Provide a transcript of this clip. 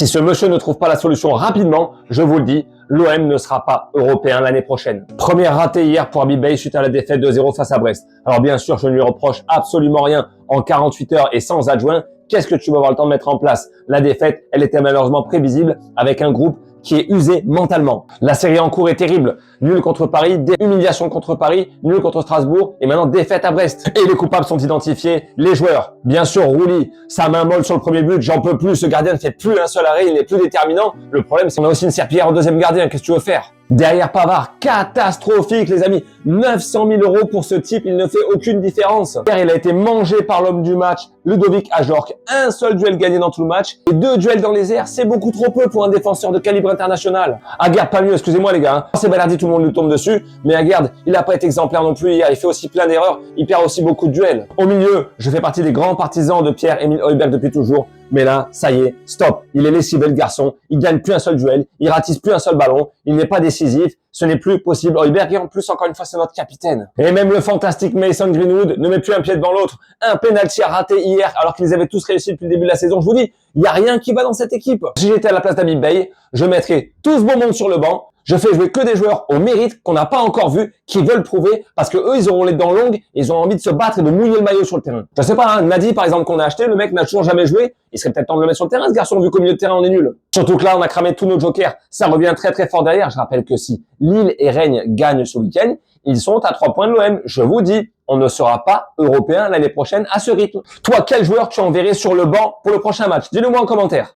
Si ce monsieur ne trouve pas la solution rapidement, je vous le dis, l'OM ne sera pas européen l'année prochaine. Première ratée hier pour Habib Beye suite à la défaite 2-0 face à Brest. Alors bien sûr, je ne lui reproche absolument rien. En 48 heures et sans adjoint, qu'est-ce que tu vas avoir le temps de mettre en place? La défaite, elle était malheureusement prévisible avec un groupe qui est usé mentalement. La série en cours est terrible. Nul contre Paris, humiliation contre Paris, nul contre Strasbourg et maintenant défaite à Brest. Et les coupables sont identifiés, les joueurs. Bien sûr, Rouli, sa main molle sur le premier but, j'en peux plus, ce gardien ne fait plus un seul arrêt, il n'est plus déterminant. Le problème, c'est qu'on a aussi une serpillière en deuxième gardien, qu'est-ce que tu veux faire? Derrière Pavard, catastrophique les amis, 900 000 € pour ce type, il ne fait aucune différence. Hier, il a été mangé par l'homme du match, Ludovic Ajorc. Un seul duel gagné dans tout le match et 2 duels dans les airs, c'est beaucoup trop peu pour un défenseur de calibre international. Aguerd pas mieux, excusez-moi les gars. C'est Balerdi, tout le monde nous tombe dessus, mais Aguerd, il n'a pas été exemplaire non plus hier, il fait aussi plein d'erreurs, il perd aussi beaucoup de duels. Au milieu, je fais partie des grands partisans de Pierre-Emile Højbjerg depuis toujours. Mais là, ça y est, stop. Il est lessivé le garçon, il gagne plus un seul duel, il ratisse plus un seul ballon, il n'est pas décisif, ce n'est plus possible. Højbjerg, et en plus, encore une fois, c'est notre capitaine. Et même le fantastique Mason Greenwood ne met plus un pied devant l'autre. Un penalty raté hier, alors qu'ils avaient tous réussi depuis le début de la saison. Je vous dis, il n'y a rien qui va dans cette équipe. Si j'étais à la place d'Habib Beye, je mettrais tout ce beau monde sur le banc. Je fais jouer que des joueurs au mérite qu'on n'a pas encore vu, qui veulent prouver, parce que eux, ils auront les dents longues, ils ont envie de se battre et de mouiller le maillot sur le terrain. Je sais pas, hein, Nadi, par exemple, qu'on a acheté, le mec n'a toujours jamais joué, il serait peut-être temps de le mettre sur le terrain, ce garçon, vu qu'au milieu de terrain, on est nul. Surtout que là, on a cramé tous nos jokers. Ça revient très très fort derrière. Je rappelle que si Lille et Rennes gagnent ce week-end, ils sont à 3 points de l'OM. Je vous dis, on ne sera pas européen l'année prochaine à ce rythme. Toi, quel joueur tu enverrais sur le banc pour le prochain match? Dis-le moi en commentaire.